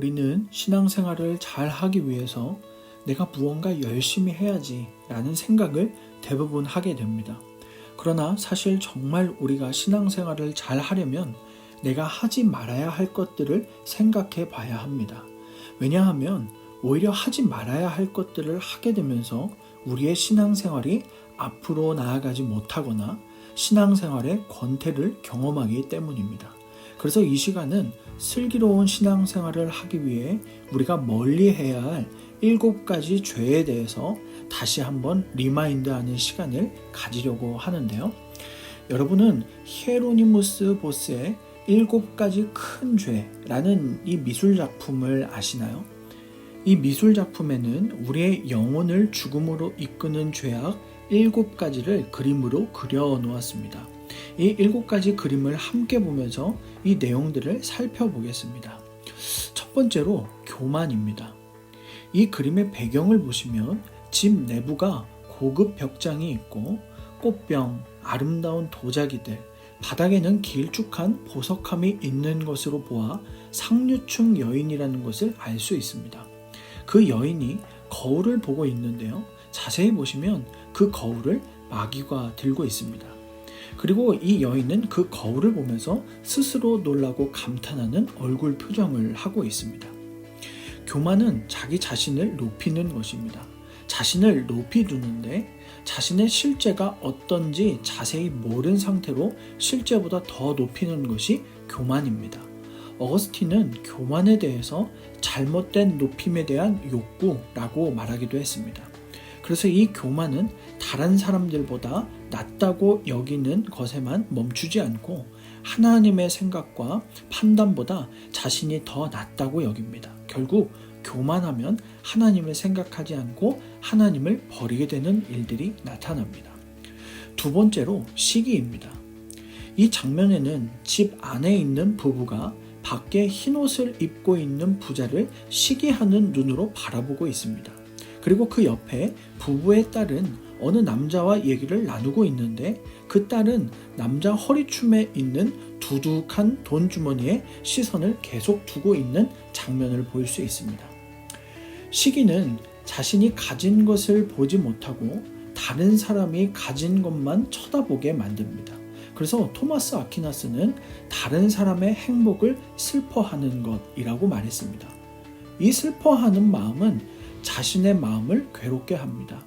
우리는 신앙생활을 잘 하기 위해서 내가 무언가 열심히 해야지 라는 생각을 대부분 하게 됩니다. 그러나 사실 정말 우리가 신앙생활을 잘 하려면 내가 하지 말아야 할 것들을 생각해 봐야 합니다. 왜냐하면 오히려 하지 말아야 할 것들을 하게 되면서 우리의 신앙생활이 앞으로 나아가지 못하거나 신앙생활의 권태를 경험하기 때문입니다. 그래서 이 시간은 슬기로운 신앙생활을 하기 위해 우리가 멀리해야 할 7가지 죄에 대해서 다시 한번 리마인드하는 시간을 가지려고 하는데요. 여러분은 히에로니무스 보스의 7가지 큰 죄라는 이 미술작품을 아시나요? 이 미술작품에는 우리의 영혼을 죽음으로 이끄는 죄악 7가지를 그림으로 그려 놓았습니다. 이 7가지 그림을 함께 보면서 이 내용들을 살펴보겠습니다. 첫 번째로 교만입니다. 이 그림의 배경을 보시면 집 내부가 고급 벽장이 있고 꽃병, 아름다운 도자기들, 바닥에는 길쭉한 보석함이 있는 것으로 보아 상류층 여인이라는 것을 알 수 있습니다. 그 여인이 거울을 보고 있는데요. 자세히 보시면 그 거울을 마귀가 들고 있습니다. 그리고 이 여인은 그 거울을 보면서 스스로 놀라고 감탄하는 얼굴 표정을 하고 있습니다. 교만은 자기 자신을 높이는 것입니다. 자신을 높이 두는데 자신의 실제가 어떤지 자세히 모른 상태로 실제보다 더 높이는 것이 교만입니다. 어거스틴은 교만에 대해서 잘못된 높임에 대한 욕구라고 말하기도 했습니다. 그래서 이 교만은 다른 사람들보다 낫다고 여기는 것에만 멈추지 않고 하나님의 생각과 판단보다 자신이 더 낫다고 여깁니다. 결국 교만하면 하나님을 생각하지 않고 하나님을 버리게 되는 일들이 나타납니다. 두 번째로 시기입니다. 이 장면에는 집 안에 있는 부부가 밖에 흰옷을 입고 있는 부자를 시기하는 눈으로 바라보고 있습니다. 그리고 그 옆에 부부의 딸은 어느 남자와 얘기를 나누고 있는데 그 딸은 남자 허리춤에 있는 두둑한 돈 주머니에 시선을 계속 두고 있는 장면을 볼 수 있습니다. 시기는 자신이 가진 것을 보지 못하고 다른 사람이 가진 것만 쳐다보게 만듭니다. 그래서 토마스 아퀴나스는 다른 사람의 행복을 슬퍼하는 것이라고 말했습니다. 이 슬퍼하는 마음은 자신의 마음을 괴롭게 합니다.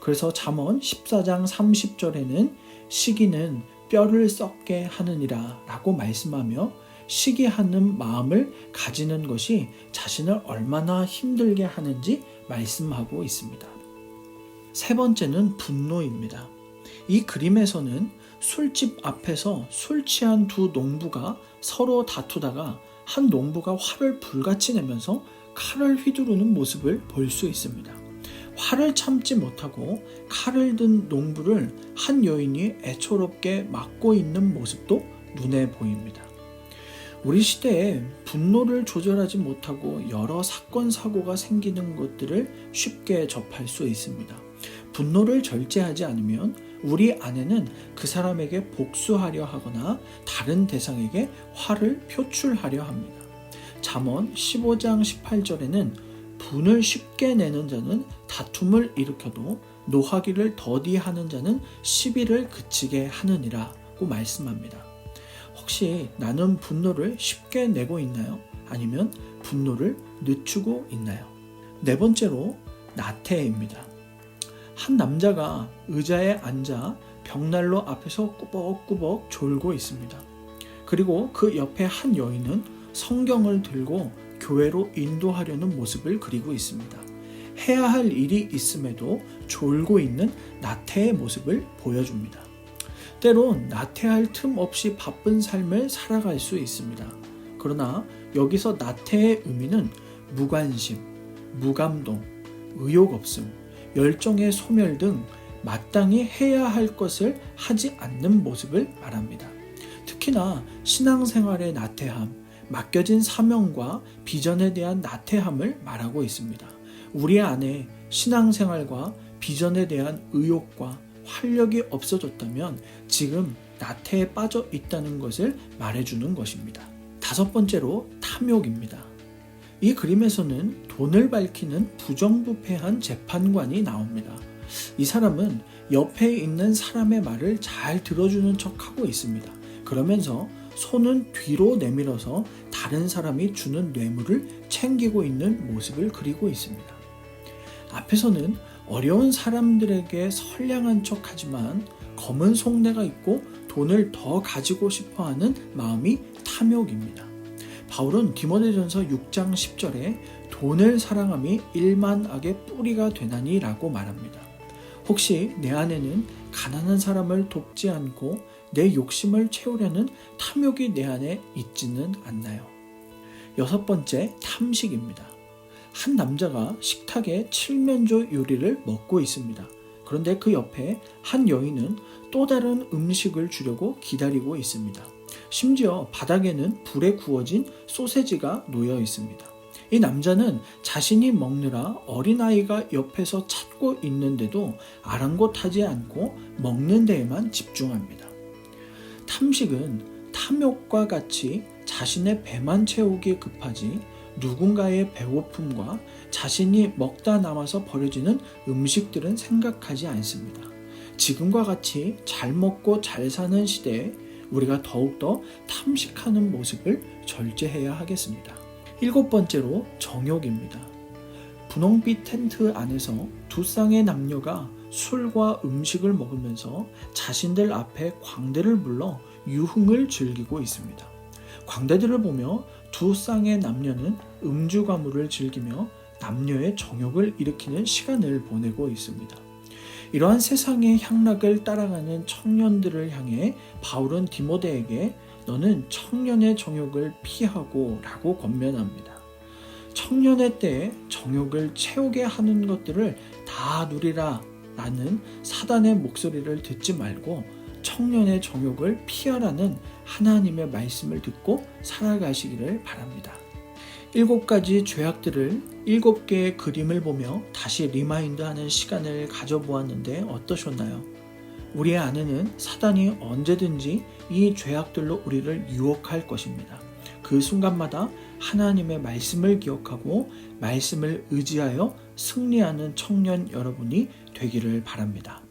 그래서 잠언 14장 30절에는 시기는 뼈를 썩게 하느니라 라고 말씀하며 시기하는 마음을 가지는 것이 자신을 얼마나 힘들게 하는지 말씀하고 있습니다. 세 번째는 분노입니다. 이 그림에서는 술집 앞에서 술 취한 두 농부가 서로 다투다가 한 농부가 화를 불같이 내면서 칼을 휘두르는 모습을 볼 수 있습니다. 화를 참지 못하고 칼을 든 농부를 한 여인이 애처롭게 막고 있는 모습도 눈에 보입니다. 우리 시대에 분노를 조절하지 못하고 여러 사건, 사고가 생기는 것들을 쉽게 접할 수 있습니다. 분노를 절제하지 않으면 우리 안에는 그 사람에게 복수하려 하거나 다른 대상에게 화를 표출하려 합니다. 잠언 15장 18절에는 분을 쉽게 내는 자는 다툼을 일으켜도 노하기를 더디하는 자는 시비를 그치게 하느니라고 말씀합니다. 혹시 나는 분노를 쉽게 내고 있나요? 아니면 분노를 늦추고 있나요? 네 번째로 나태입니다. 한 남자가 의자에 앉아 벽난로 앞에서 꾸벅꾸벅 졸고 있습니다. 그리고 그 옆에 한 여인은 성경을 들고 교회로 인도하려는 모습을 그리고 있습니다. 해야 할 일이 있음에도 졸고 있는 나태의 모습을 보여줍니다. 때론 나태할 틈 없이 바쁜 삶을 살아갈 수 있습니다. 그러나 여기서 나태의 의미는 무관심, 무감동, 의욕 없음, 열정의 소멸 등 마땅히 해야 할 것을 하지 않는 모습을 말합니다. 특히나 신앙생활의 나태함, 맡겨진 사명과 비전에 대한 나태함을 말하고 있습니다. 우리 안에 신앙생활과 비전에 대한 의욕과 활력이 없어졌다면 지금 나태에 빠져 있다는 것을 말해주는 것입니다. 다섯 번째로 탐욕입니다. 이 그림에서는 돈을 밝히는 부정부패한 재판관이 나옵니다. 이 사람은 옆에 있는 사람의 말을 잘 들어주는 척하고 있습니다. 그러면서 손은 뒤로 내밀어서 다른 사람이 주는 뇌물을 챙기고 있는 모습을 그리고 있습니다. 앞에서는 어려운 사람들에게 선량한 척하지만 검은 속내가 있고 돈을 더 가지고 싶어하는 마음이 탐욕입니다. 바울은 디모데전서 6장 10절에 돈을 사랑함이 일만악의 뿌리가 되나니 라고 말합니다. 혹시 내 안에는 가난한 사람을 돕지 않고 내 욕심을 채우려는 탐욕이 내 안에 있지는 않나요? 6번째, 탐식입니다. 한 남자가 식탁에 칠면조 요리를 먹고 있습니다. 그런데 그 옆에 한 여인은 또 다른 음식을 주려고 기다리고 있습니다. 심지어 바닥에는 불에 구워진 소세지가 놓여 있습니다. 이 남자는 자신이 먹느라 어린아이가 옆에서 찾고 있는데도 아랑곳하지 않고 먹는 데에만 집중합니다. 탐식은 탐욕과 같이 자신의 배만 채우기 급하지 누군가의 배고픔과 자신이 먹다 남아서 버려지는 음식들은 생각하지 않습니다. 지금과 같이 잘 먹고 잘 사는 시대에 우리가 더욱더 탐식하는 모습을 절제해야 하겠습니다. 7번째로 정욕입니다. 분홍빛 텐트 안에서 두 쌍의 남녀가 술과 음식을 먹으면서 자신들 앞에 광대를 불러 유흥을 즐기고 있습니다. 광대들을 보며 두 쌍의 남녀는 음주 가무를 즐기며 남녀의 정욕을 일으키는 시간을 보내고 있습니다. 이러한 세상의 향락을 따라가는 청년들을 향해 바울은 디모데에게 너는 청년의 정욕을 피하고 라고 권면합니다. 청년의 때에 정욕을 채우게 하는 것들을 다 누리라 라는 사단의 목소리를 듣지 말고 청년의 정욕을 피하라는 하나님의 말씀을 듣고 살아가시기를 바랍니다. 7가지 죄악들을 7개의 그림을 보며 다시 리마인드하는 시간을 가져보았는데 어떠셨나요? 우리 안에는 사단이 언제든지 이 죄악들로 우리를 유혹할 것입니다. 그 순간마다 하나님의 말씀을 기억하고 말씀을 의지하여 승리하는 청년 여러분이 되기를 바랍니다.